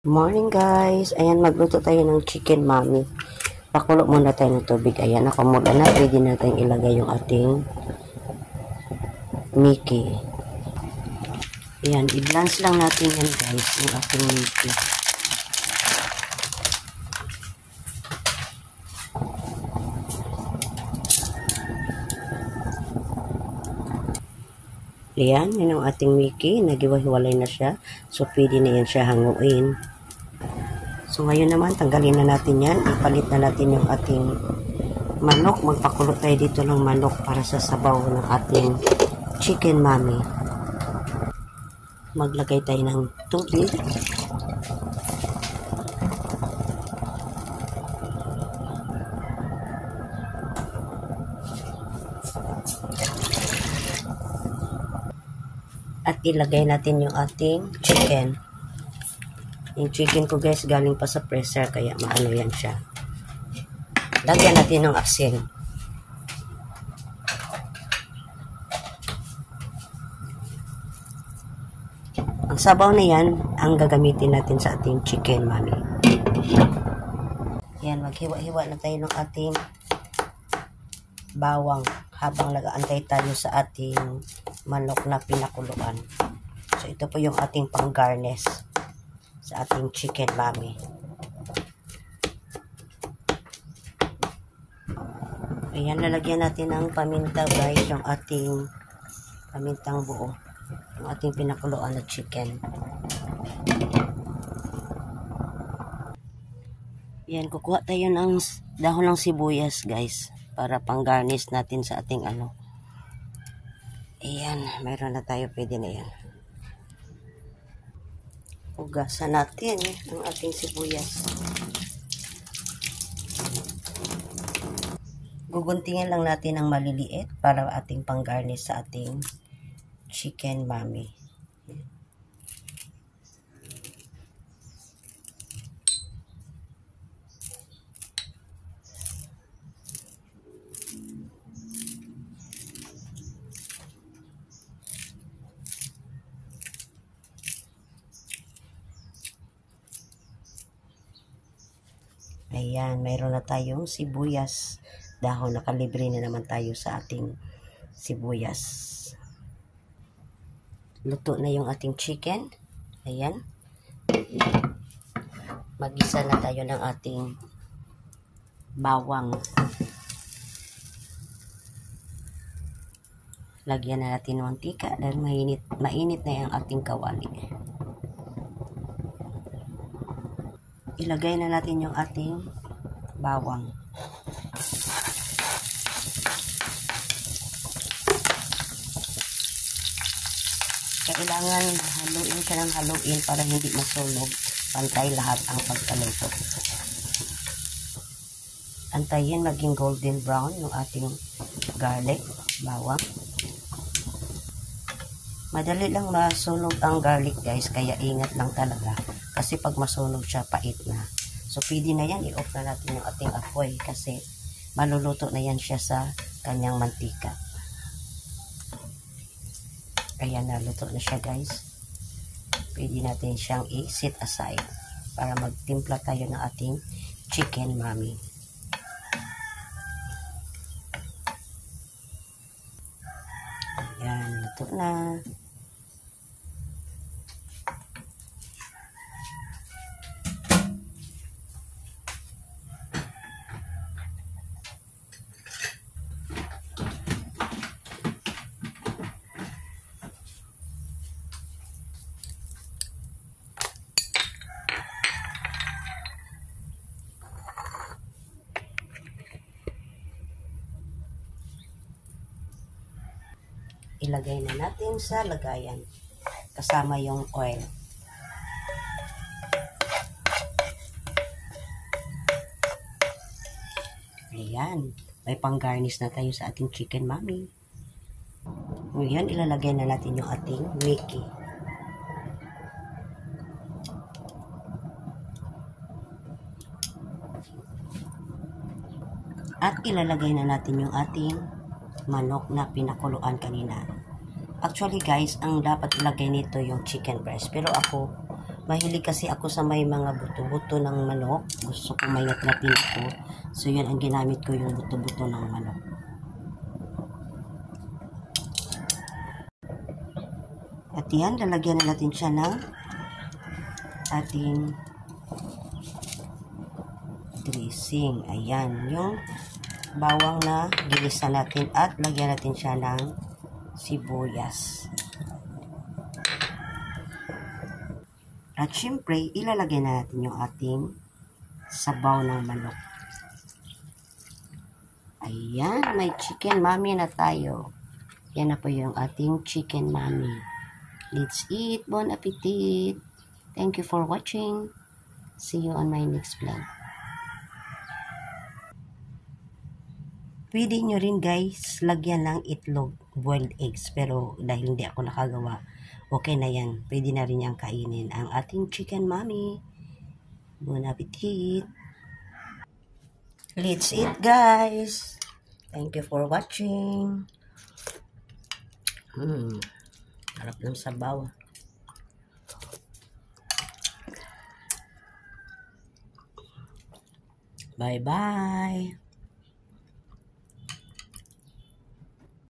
Morning guys! Ayan, magluto tayo ng chicken mami. Pakulo muna tayo ng tubig. Ayan, nakamula na. Pwede natin ilagay yung ating Mickey. Ayan, i-blanch lang natin yan guys, yung ating Mickey. Ayan, yun ang ating Mickey. Nagiwa-hiwalay na siya. So, pwede na yan siya hanguin. So, ngayon naman, tanggalin na natin yan. Ipalit na natin yung ating manok. Magpakulo tayo dito ng manok para sa sabaw ng ating chicken mami. Maglagay tayo ng tubig. At ilagay natin yung ating chicken. Yung chicken ko guys galing pa sa freezer kaya maano yan siya. Lagyan natin ng asin. Ang sabaw na yan ang gagamitin natin sa ating chicken mami. Yan, maghiwa-hiwa na tayo ng ating bawang habang nag-aantay tayo sa ating manok na pinakuluan. So ito po yung ating pang-garnish sa ating chicken mami. Ayan, lalagyan natin ng paminta guys, yung ating pamintang buo, yung ating pinakuluan na chicken. Ayan, kukuha tayo ng dahon ng sibuyas guys, para pang-garnish natin sa ating ano. Ayan, mayroon na tayo, pwede na yan. Hugasan natin ang ating sibuyas. Guguntingin lang natin ng maliliit para ating pang-garnish sa ating chicken mami. Ayan, mayroon na tayong sibuyas. Dahon, nakalibre na naman tayo sa ating sibuyas. Luto na yung ating chicken. Ayan. Magisa na tayo ng ating bawang. Lagyan na natin ng mantika dahil mainit na yung ating kawali. Ilagay na natin yung ating bawang. Kailangan haluin siya ng haluin para hindi masunog. Pantay lahat ang pagkaluto. Antayin maging golden brown yung ating garlic, bawang. Madali lang masunog ang garlic guys, kaya ingat lang talaga. Kasi pag masunog siya, pait na. So, pwede na yan. I-off na natin yung ating apoy kasi maluluto na yan siya sa kanyang mantika. Kaya naluto na siya guys. Pwede natin siyang i-set aside para magtimpla tayo ng ating chicken mami. Yan, luto na. Ilagay na natin sa lagayan kasama yung oil. Ayan, may pang-garnish na tayo sa ating chicken mami. Ngayon, ilalagay na natin yung ating Mickey. At ilalagay na natin yung ating manok na pinakuluan kanina. Actually guys, ang dapat ilagay nito yung chicken breast. Pero ako, Mahilig kasi ako sa may mga buto-buto ng manok. Gusto ko may natrapin ako. So, yun ang ginamit ko, yung buto-buto ng manok. At yan, lalagyan na natin siya ng ating dressing. Ayan, yung bawang na ginisa natin at lagyan natin siya ng sibuyas. At syempre, ilalagay na natin yung ating sabaw ng manok. Ayan, may chicken mommy na tayo. Yan na po yung ating chicken mommy. Let's eat. Bon appetit. Thank you for watching. See you on my next vlog. Pwede nyo rin guys, lagyan ng itlog, boiled eggs. Pero dahil hindi ako nakagawa, okay na yan. Pwede na rin yung kainin ang ating chicken mommy. Bon appetit. Let's eat guys. Thank you for watching. Harap ng sabaw. Bye-bye.